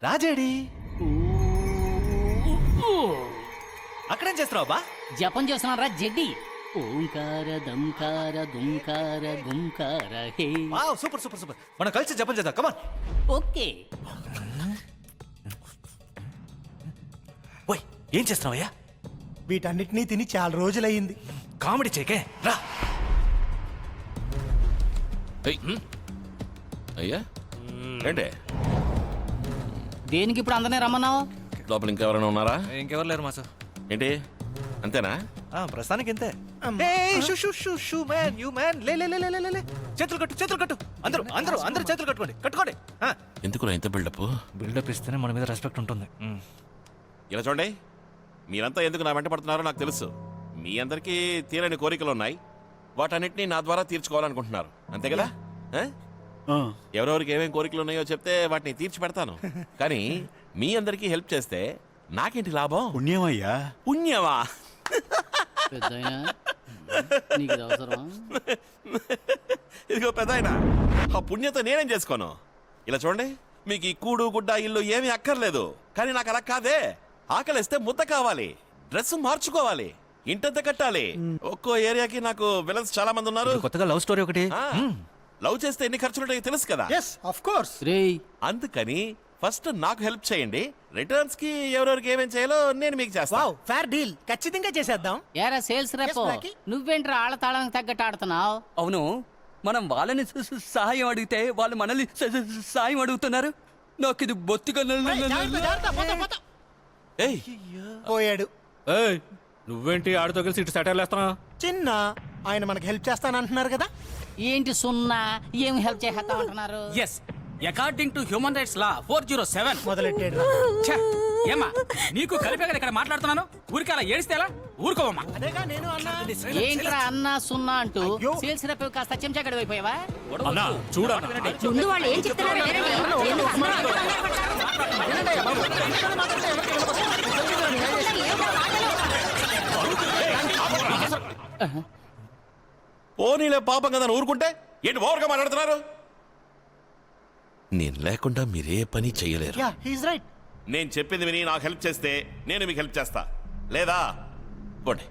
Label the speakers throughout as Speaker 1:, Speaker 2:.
Speaker 1: రాజేడి అక్కడేం చేస్తున్నావు బా?
Speaker 2: జపం చేస్తున్నారా జడ్డి? ఓంకార దంకార దుంకార గుంకార హే.
Speaker 1: Wow super super super. మనం కలిసి జపం చేద్దాం. కమాన్.
Speaker 2: ఓకే.
Speaker 1: ఓయ్ ఏం చేస్తున్నావయ్యా?
Speaker 3: వీటన్నిటినీ తిని చాలా రోజులయ్యింది.
Speaker 1: కామెడీ చేయకే రా.
Speaker 4: అయ్యా ఏంటే
Speaker 2: దేనికి ఇప్పుడు అందరినీ రమ్మన్నావు?
Speaker 4: లోపల ఇంకెవరైనా ఉన్నారా?
Speaker 1: ఇంకెవరు లేరు మాసు.
Speaker 4: ఏంటి అంతేనా?
Speaker 1: ప్రస్తుతానికి ఇంతే. లే. చేతులు కట్టు చేతులు కట్టు. అందరూ అందరూ అందరూ చేతులు కట్టుకోండి కట్టుకోండి.
Speaker 4: ఎందుకు ఇంత బిల్డప్?
Speaker 1: బిల్డప్ ఇస్తేనే మన మీద రెస్పెక్ట్ ఉంటుంది.
Speaker 4: ఇలా చూడండి, మీరంతా ఎందుకు నా వెంట పడుతున్నారో నాకు తెలుసు. మీ అందరికీ తీరని కోరికలు ఉన్నాయి, వాటన్నిటినీ నా ద్వారా తీర్చుకోవాలనుకుంటున్నారు, అంతే కదా? ఎవరెవరికి ఏమేం కోరికలు ఉన్నాయో చెప్తే వాటిని తీర్చి పెడతాను. కానీ మీ అందరికీ హెల్ప్ చేస్తే నాకేంటి లాభం?
Speaker 5: పుణ్యమయ్యా.
Speaker 4: పుణ్యమా?
Speaker 2: పెద్దాయనా, నీకు ఇది అవసరమా?
Speaker 4: ఇదిగో పెద్దాయనా, ఆ పుణ్యతో నేనేం చేసుకోను? ఇలా చూడండి, మీకు ఈ కూడు గుడ్డ ఇల్లు ఏమీ అక్కర్లేదు. కానీ నాకు అలా కాదే, ఆకలిస్తే ముద్ద కావాలి, డ్రెస్ మార్చుకోవాలి, ఇంటంత కట్టాలి. ఒక్కో ఏరియాకి నాకు విలన్స్ చాలా మంది ఉన్నారు.
Speaker 1: కొత్తగా లవ్ స్టోరీ ఒకటి.
Speaker 4: లవ్ చేస్తే ఎన్ని ఖర్చులుంటాయో తెలుసు కదా.
Speaker 3: Yes of course.
Speaker 2: రేయ్,
Speaker 4: అందుకని ఫస్ట్ నాకు హెల్ప్ చేయండి, రిటర్న్స్ కి ఎవరెవరికి ఏమేం చేయాలో నేను మీకు చేస్తా.
Speaker 3: వావ్ ఫేర్ డీల్, ఖచ్చితంగా చేసేద్దాం.
Speaker 2: ఏరా సేల్స్ రేపు
Speaker 3: Yes, Blackie.
Speaker 2: నువ్వేంట్రా ఆళ్ళ తాళానికి తగ్గట్టు ఆడుతున్నావు?
Speaker 6: అవును, మనం వాళ్ళని సహాయం అడిగితే వాళ్ళు మనల్ని సాయం అడుగుతున్నారు. నాకు ఇది బొత్తిగా
Speaker 4: ఏయ్
Speaker 3: పోయాడు.
Speaker 7: నువ్వేంటి ఆడితో కలిసి ఇటు సెటర్లు వేస్తున్నావు?
Speaker 3: చిన్న ఆయన మనకి హెల్ప్ చేస్తానంటున్నారు కదా.
Speaker 2: ఏంటి సున్నా ఏం హెల్ప్ చేస్తామంటున్నారు?
Speaker 6: Yes, according to human rights law 407
Speaker 3: మొదలెట్టాడు.
Speaker 6: ఏమా నీకు కలిపే కదా ఇక్కడ మాట్లాడుతున్నాను, ఊరికి అలా ఏడిస్తే ఎలా? ఊరుకోవమ్మా.
Speaker 3: అదేగా నేను అన్నా.
Speaker 2: ఏంట్రా అన్నా సున్నా అంటూ
Speaker 3: అయ్యో.
Speaker 2: సేల్స్ రేపు కాస్త చెంచాగడి అయిపోయావా?
Speaker 7: అన్నా చూడా,
Speaker 8: ముందు వాళ్ళు ఏం చెప్తున్నారో వినండి. ఎందుకు
Speaker 4: పోనీలే పాపం కదా ఊరుకుంటే ఏంటి ఓవర్గా మాట్లాడుతున్నారు? నేను లేకుండా మీరే పని చేయలేరు.
Speaker 3: Yeah he's right.
Speaker 4: నేను చెప్పింది విని నాకు హెల్ప్ చేస్తే నేను మీకు హెల్ప్ చేస్తా, లేదా పోండి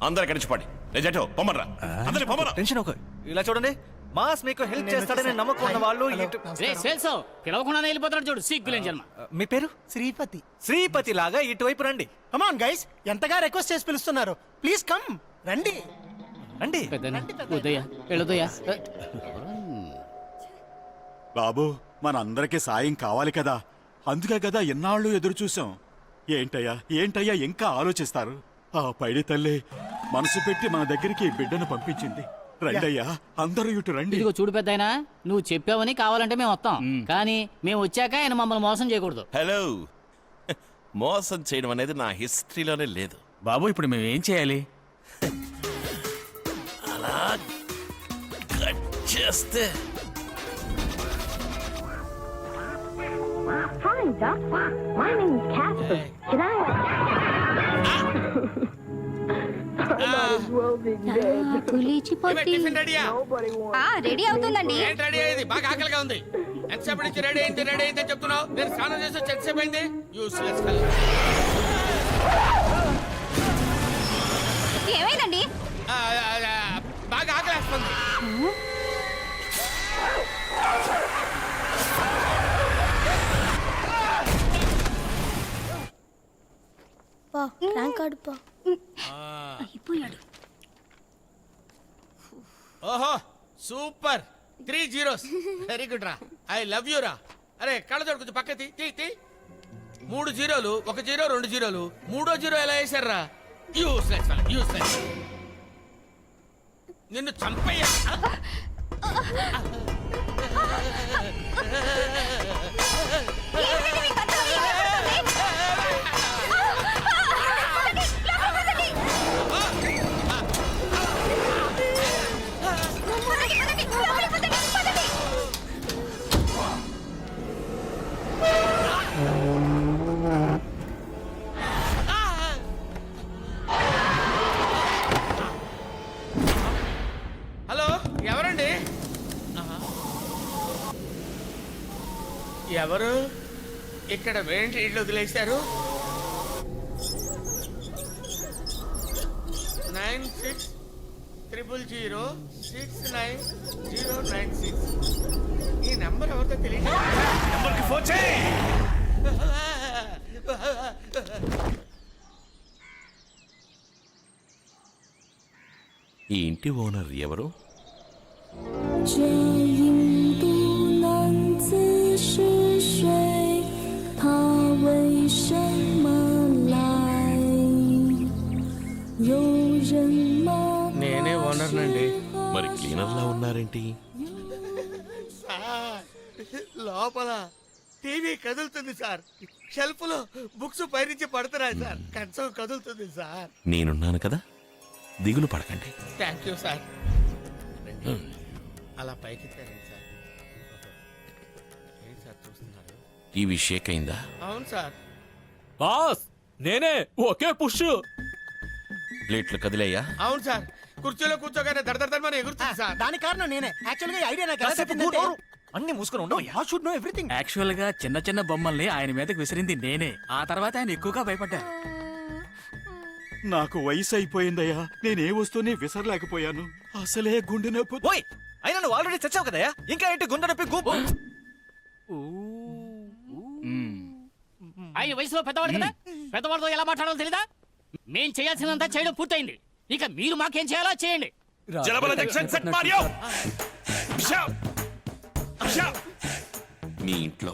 Speaker 4: అందరు ఎక్కడి నుంచి పడి లేజటో పొమ్మర్రా, అందరి పొమ్మరా.
Speaker 1: టెన్షన్ ఒక. ఇలా చూడండి, మాస్ మీకు హెల్ప్ చేస్తాడని నమ్మకం ఉన్న వాళ్ళు
Speaker 2: రే సేల్స్ పిలవకుండా వెళ్ళిపోతాడు చూడు, సిగ్గులేని జన్మ.
Speaker 1: మీ పేరు?
Speaker 3: శ్రీపతి.
Speaker 1: శ్రీపతి లాగా ఇటువైపు రండి.
Speaker 3: కమాన్ గైస్, ఎంతగా రిక్వెస్ట్ చేసి పిలుస్తున్నారు, ప్లీజ్ కమ్ రండి.
Speaker 1: రండి.
Speaker 2: పెద్దనా ఉదయ వెళ్ళదయ్యా.
Speaker 5: బాబు మనందరికీ సాయం కావాలి కదా, అందుకే కదా ఎన్నాళ్ళు ఎదురు చూసాం. ఏంటయ్యా ఇంకా ఆలోచిస్తారు? ఆ పైడి తల్లి మనసు పెట్టి మన దగ్గరికి ఈ బిడ్డను పంపించింది. రండయ్యా, అందరూ ఇటు రండి.
Speaker 2: ఇదిగో చూడు పెద్దాయనా, నువ్వు చెప్పావని కావాలంటే మేము వస్తాం, కానీ మేము వచ్చాక ఆయన మమ్మల్ని మోసం చేయకూడదు.
Speaker 4: హలో, మోసం చేయడం అనేది నా హిస్టరీలోనే లేదు.
Speaker 6: బాబు ఇప్పుడు మేము ఏం చేయాలి?
Speaker 4: అలా కట్ చేస్తే
Speaker 8: Hi, Doc. My name is Casper. Can I? Ready అవుతుందండి.
Speaker 6: రెడీ అయింది, బాగా ఆకలిగా ఉంది. ఎంతసేపు నుంచి రెడీ అయింది చెప్తున్నావు? నేను స్నానం చేసి వచ్చి ఎంతసేపు అయింది? Useless fellow.
Speaker 8: ఏమైందండి?
Speaker 6: బాగా ఆకలేస్తుంది.
Speaker 8: అయిపోయాడు.
Speaker 6: ఓహో సూపర్, 3 zeros. వెరీ గుడ్ రా, ఐ లవ్ యూ రా. అరే కళ్ళజోడు కొంచెం పక్క తీ. 3 zeros, 1 zero 2 zeros, మూడో జీరో ఎలా వేశారా? Useless fellow, useless. నిన్ను చంపయ్యా. హలో, ఎవరండి?
Speaker 9: 「ఎవరు
Speaker 6: ఇక్కడ ఏంటి ఇల్లు వదిలేశారు? 9600069096. ఈ నంబర్ ఎవరితో తెలియదు.
Speaker 1: నంబర్కి ఫోన్ చేయి.
Speaker 4: ఈ ఇంటి ఓనర్ ఎవరు?
Speaker 9: 这印度男子是谁？他为什么来？有人吗？
Speaker 6: నేనే ఓనర్ నండి.
Speaker 4: మరి క్లీనర్లా ఉన్నారేంటి?
Speaker 6: సార్, లోపల టీవీ కదులుతుంది సార్. షెల్ఫ్ లో బుక్స్ పైనుంచి పడుతున్నాయి సార్. కంచం కదులుతుంది సార్.
Speaker 4: నేనున్నాను కదా, దిగులు పడకండి.
Speaker 6: Thank you sir. రండి. అలా పైకి ఎత్తారండి సార్. ఏంటి సార్ చూస్తున్నారు?
Speaker 4: టీవీ షేక్ అయిందా?
Speaker 6: అవును సార్.
Speaker 7: బాస్ నేనే, ఒకే పుష్.
Speaker 4: ప్లేట్లు కదిలేయ్యా?
Speaker 6: అవును సార్. కుర్చీలో కూర్చోగానే దడదడమని ఎగురుతుంది సార్.
Speaker 3: దాని కారణం నేనే. యాక్చువల్ గా ఈ ఐడియా నాకు ఎలా
Speaker 1: కాసేపు
Speaker 3: చెప్పిందంటే-
Speaker 1: నోరు. అన్ని మూసుకొని ఉండవు.
Speaker 3: Yeah should know everything.
Speaker 10: Actual గా చిన్న చిన్న బొమ్మల్ని ఆయన మీదకి విసిరింది నేనే. ఆ తర్వాత ఆయన ఎక్కువగా భయపడ్డారు.
Speaker 5: నాకు వయసు అయిపోయిందయ్యా, నేనే వస్తూనే విసరలేకపోయాను. అసలే గుండె నొప్పి.
Speaker 1: ఓయ్, అయినా నువ్వు ఆల్రెడీ చచ్చావు కదయ్యా, ఇంకా ఏంటి గుండె నొప్పి గూపు?
Speaker 2: ఆయన వయసులో పెద్దవాడు కదా, పెద్దవాడితో ఎలా మాట్లాడాలో తెలీదా? మేం చేయాల్సినంత చేయడం పూర్తయింది. ఇక మీరు మాకేం చేయాలో చేయండి.
Speaker 4: మీ ఇంట్లో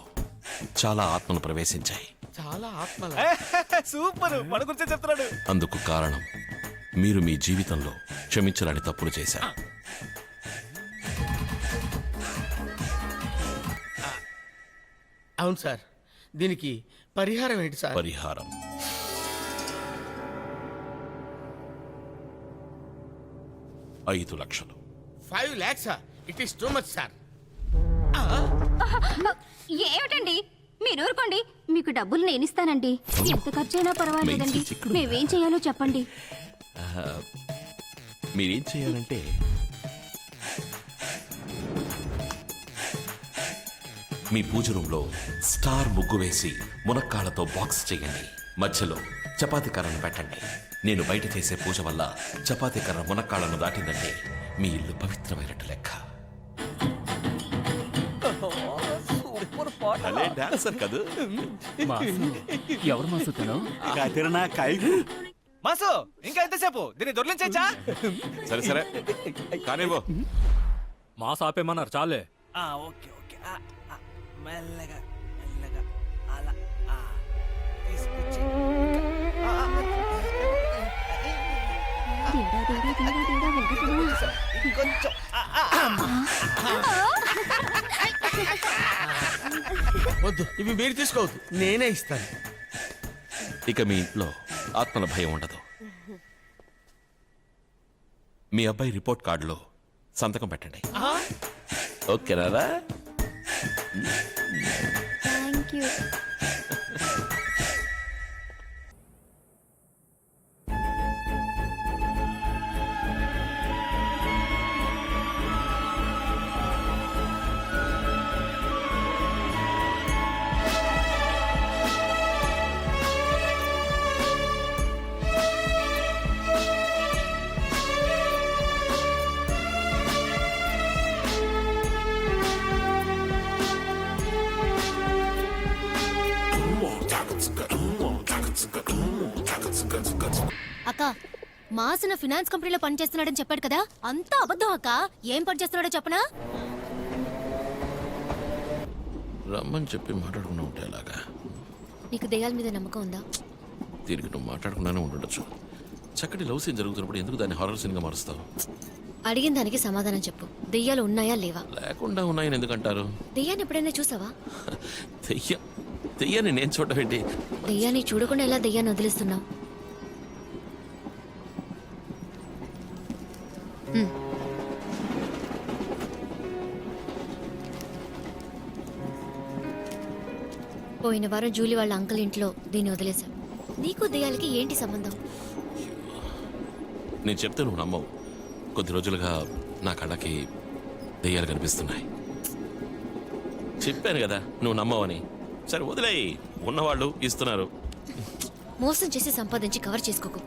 Speaker 4: చాలా ఆత్మలు ప్రవేశించాయి.
Speaker 6: చాలా ఆత్మల.
Speaker 1: సూపర్, మన గురించే చెప్తున్నాడు.
Speaker 4: అందుకు కారణం మీరు మీ జీవితంలో క్షమించరాని తప్పులు చేశారు.
Speaker 6: అవును సార్. దీనికి పరిహారం ఏంటి సార్?
Speaker 4: పరిహారం 5 లక్షలు.
Speaker 6: 5 lakhs. It is too much sir.
Speaker 8: ఏమిటండి మీరు ఊరుకోండి. మీకు డబ్బులు నేను ఇస్తానండి. ఎంత ఖర్చైనా పర్వాలేదండి. మేమేం చేయాలో చెప్పండి.
Speaker 4: మీరేం చేయాలంటే మీ పూజ రూమ్లో స్టార్ ముగ్గు వేసి మునక్కాళ్ళతో బాక్స్ చేయండి. మధ్యలో చపాతీ కర్రను పెట్టండి. నేను బయట చేసే పూజ వల్ల చపాతీ కర్ర మునక్కాళ్ళను దాటిందంటే మీ ఇల్లు పవిత్రమైనట్టు లెక్క. భలే డాన్సర్ కదూ.
Speaker 2: ఎవరు మాసుతాను?
Speaker 5: కతిరనా కైకు.
Speaker 1: మాసు, ఇంకా ఎంతసేపు దీన్ని దొర్లించా?
Speaker 4: సరే సరే కానివ్వు.
Speaker 7: మా సాపేమన్నారు చాలే.
Speaker 1: Okay okay. మెల్లగా మెల్లగా అలా తీసుకొచ్చి
Speaker 8: తేడా, తేడా, తేడా, తేడా, ఒకటి.
Speaker 1: కొంచెం
Speaker 6: వద్దు, ఇవి మీరు తీసుకోవద్దు, నేనే ఇస్తాను.
Speaker 4: ఇక మీ ఇంట్లో ఆత్మల భయం ఉండదు. మీ అబ్బాయి రిపోర్ట్ కార్డులో సంతకం పెట్టండి. ఓకేనా?
Speaker 8: Thank you.
Speaker 11: అక్క, మాసన ఫినాన్స్ కంపెనీలో పనిచేస్తున్నాడని చెప్పాడు కదా, అంతా అబద్ధం అక్క. ఏం పని చేస్తున్నాడో చెప్పనా?
Speaker 4: రమ్మని చెప్పి మాట్లాడుకున్నా ఉంటే అలాగా.
Speaker 11: నీకు దెయ్యాల మీద నమ్మకం ఉందా?
Speaker 4: తిరిగి నువ్వు మాట్లాడుకున్నానే ఉండొచ్చు. చక్కటి లవ్ సీన్ జరుగుతున్నప్పుడు ఎందుకు దాన్ని హారర్ సీన్గా మారుస్తావు?
Speaker 11: అడిగిన దానికి సమాధానం చెప్పు. దెయ్యాలు ఉన్నాయా లేవా?
Speaker 4: లేకుండా ఉన్నాయని ఎందుకంటారు?
Speaker 11: దెయ్యాన్ని ఎప్పుడైనా చూసావా?
Speaker 4: దెయ్యాన్ని నేను చూడటం ఏంటి?
Speaker 11: దెయ్యాన్ని చూడకుండా ఎలా దెయ్యాన్ని వదిలిస్తున్నావు? పోయిన వారం జూలీ వాళ్ళ అంకుల్ ఇంట్లో దీన్ని వదిలేశాం. నీకు దెయ్యాలకి ఏంటి సంబంధం?
Speaker 4: నేను చెప్తే నువ్వు నమ్మవు. కొద్ది రోజులుగా నా కళ్ళకి దెయ్యాలు కనిపిస్తున్నాయి. చెప్పాను కదా నువ్వు నమ్మవని. సరే వదిలేయి, ఉన్నవాళ్ళు ఇస్తున్నారు.
Speaker 11: మోసం చేసి సంపాదించి కవర్ చేసుకోకు.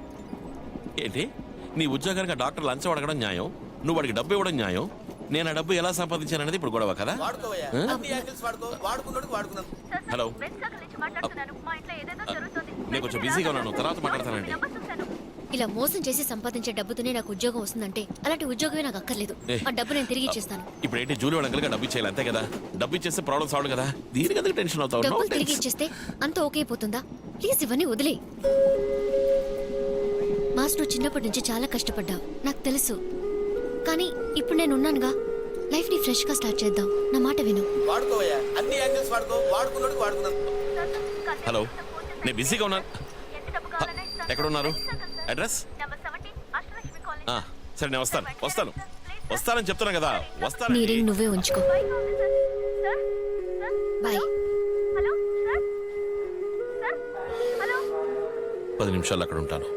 Speaker 4: ఏంటి నీ ఉద్యోగానికి ఆ డాక్టర్ లంచం అడగడం న్యాయం, నువ్వు వాడికి డబ్బు ఇవ్వడం న్యాయం, నేను ఆ డబ్బు ఎలా సంపాదించాననేది ఇప్పుడు గొడవ కదా? హలో, నేను కొంచెం బిజీగా ఉన్నాను, తర్వాత మాట్లాడతానండి.
Speaker 11: ఇలా మోసం చేసి సంపాదించే డబ్బుతోనే నాకు ఉద్యోగం వస్తుందంటే అలాంటి ఉద్యోగమే నాకు అక్కర్లేదు. ఆ డబ్బు నేను తిరిగి ఇచ్చేస్తాను.
Speaker 4: ఇప్పుడు ఏంటి జూలీ వాళ్ళ అంకల్గా డబ్బు ఇచ్చేయాలి అంతే కదా? డబ్బు ఇచ్చేస్తే ప్రాబ్లం సాల్వ్ కదా, దీనికి ఎందుకు టెన్షన్ అవుతావు?
Speaker 11: డబ్బులు తిరిగి ఇచ్చేస్తే అంత ఓకే అయిపోతుందా? ప్లీజ్ ఇవన్నీ వదిలే. మాస్ నువ్వు చిన్నప్పటి నుంచి చాలా కష్టపడ్డావు, నాకు తెలుసు. కానీ ఇప్పుడు నేను ఉన్నానుగా, లైఫ్ ని ఫ్రెష్ గా స్టార్ట్ చేద్దాం. నా మాట విను.
Speaker 4: హలో, నేను బిజీగా ఉన్నాను. ఎక్కడ ఉన్నారు? అడ్రస్? సరే నేను వస్తానని చెప్తున్నా కదా, వస్తాను.
Speaker 11: నీ రింగ్ నువ్వే ఉంచుకో. బాయ్.
Speaker 4: 10 నిమిషాలు అక్కడ ఉంటాను.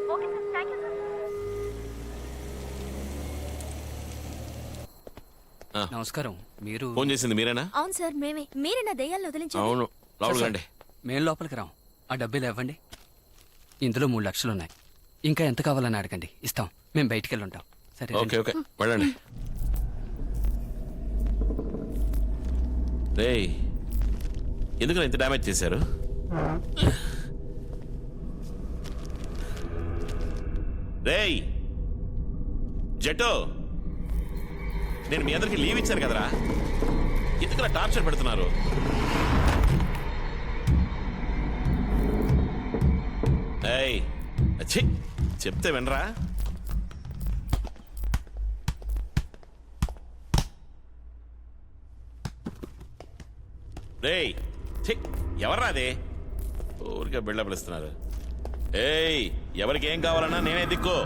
Speaker 10: నమస్కారం. మీరు
Speaker 4: ఫోన్ చేసింది మీరేనా?
Speaker 8: అవును సార్, మేమే. మీరే నా దయ్యాలను వదిలించారు.
Speaker 4: అవును, లోపలికి రండి.
Speaker 10: మేం లోపలికి రాం. ఆ డబ్బులు ఇవ్వండి. ఇందులో 3 లక్షలు ఉన్నాయి. ఇంకా ఎంత కావాలని అడగండి, ఇస్తాం. మేము బయటికి వెళ్ళి ఉంటాం. సరే,
Speaker 4: ఓకే వెళ్ళండి. రేయ్, ఎందుకు ఇంత డ్యామేజ్ చేశారు? రేయ్ జెటో, నేను మీ అందరికి లీవ్ ఇచ్చాను కదరా, ఎందుకు టార్చర్ పెడుతున్నారు? ఏయ్ ఛీ, చెప్తే వినరా? రేయ్ ఛీ, ఎవర్రా అదే? ఊరికే బిల్డప్ ఇస్తున్నారు. ఏయ్, ఎవరికి ఏం కావాలన్నా నేనే దిక్కు.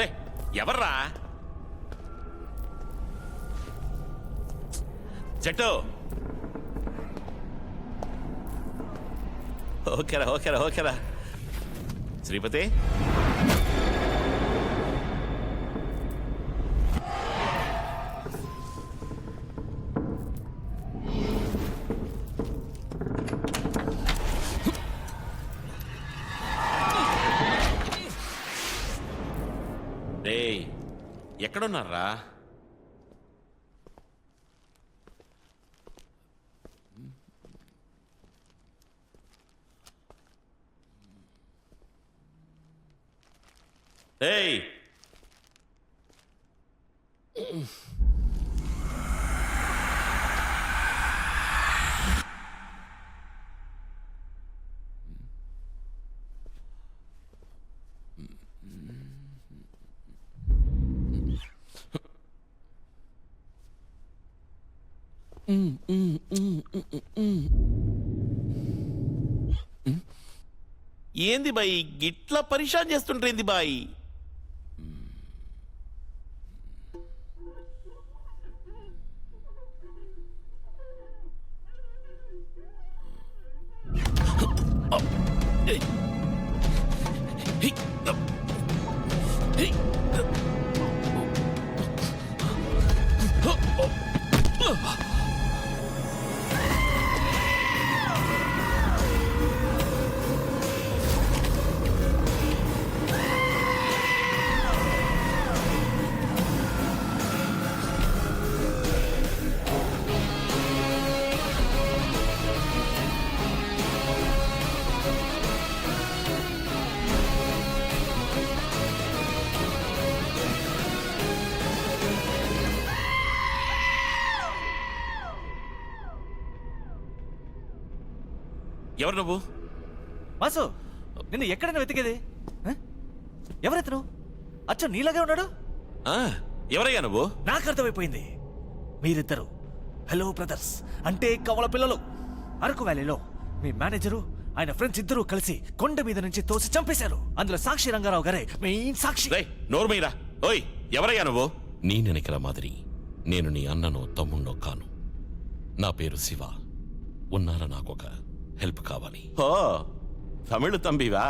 Speaker 4: రే ఎవర్రా? జట్టు, ఓకేరా. శ్రీపతి, రేయ్ ఎక్కడున్నారా? ఏయ్ ఏంది బాయ్ గిట్లా పరిశాన్ చేస్తుంటేంది బాయ్? ఎవరు నువ్వు?
Speaker 1: వాసు, నిన్ను ఎక్కడైనా వెతికేది? ఎవరెతను? అచ్చా నీలాగే ఉన్నాడు.
Speaker 4: ఎవరయ్యా నువ్వు?
Speaker 1: నాకు అర్థమైపోయింది. మీరిద్దరు హలో బ్రదర్స్, అంటే కవల పిల్లలు. అరకు వ్యాలీలో మీ మేనేజరు ఆయన ఫ్రెండ్స్ ఇద్దరు కలిసి కొండ మీద నుంచి తోసి చంపేశారు. అందులో సాక్షి రంగారావు గారే మెయిన్ సాక్షి.
Speaker 4: నోరు మీరా. ఓయ్ ఎవరయ్యా నువ్వు? నీ నెనకల మాదిరి నేను నీ అన్ననో తమ్ముణ్ణో కాను. నా పేరు శివ. ఉన్నారా నాకొక హెల్ప్ కావాలి. ఓ తమిళ తంబివా?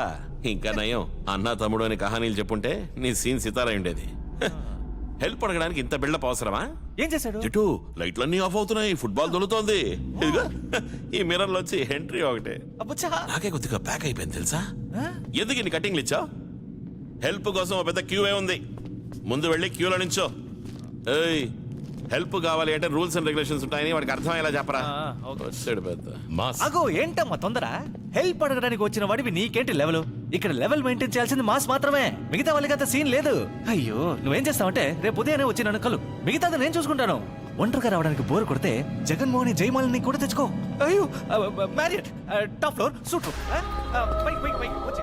Speaker 4: ఇంకా నయం, అన్న తమ్ముడు అని కహానీలు చెప్పుంటే నీ సీన్ సితారా ఉండేది. హెల్ప్ అడగడానికి ఇంత బిల్డప్ అవసరమా?
Speaker 1: ఏం చేశాడు?
Speaker 4: జిట్టు లైట్లన్నీ ఆఫ్ అవుతున్నాయి, ఫుట్బాల్ దొలుతోంది. ఇదిగో ఈ మిర్రర్లో వచ్చి ఎంట్రీ ఒకటే.
Speaker 1: అబ్బచ్చా.
Speaker 4: నాకే కొద్దిగా ప్యాక్ అయిపోయింది తెలుసా? ఎందుకు ఇన్ని కటింగ్లు ఇచ్చావు? హెల్ప్ కోసం ఒక పెద్ద క్యూ ఉంది, ముందు వెళ్ళి క్యూలో నించో. ఏయ్, హెల్ప్ కావాలి అంటే రూల్స్ అండ్ రెగ్యులేషన్స్ ఉంటాయని వాడికి అర్థమయ్యేలా చెప్పరా. వచ్చాడు పెద్ద మాస్.
Speaker 1: అగో ఏంటమ్మా తొందర? హెల్ప్ అడగడానికి వచ్చిన వాడివి నీకేంటి లెవెల్? ఇక్కడ లెవెల్ మెయింటైన్ చేయాల్సింది మాస్ మాత్రమే, మిగతా వాళ్ళకి అంత సీన్ లేదు. అయ్యో నువ్వేం చేస్తావంటే రేపు ఉదయాన్నే వచ్చి నన్ను కలు, మిగతాది నేను చూసుకుంటాను. ఒంటరిగా రావడానికి బోర్ కొడితే జగన్మోహన్ జయమాలని కూడా తెచ్చుకో. అయ్యో Marriott top floor suite room. వచ్చి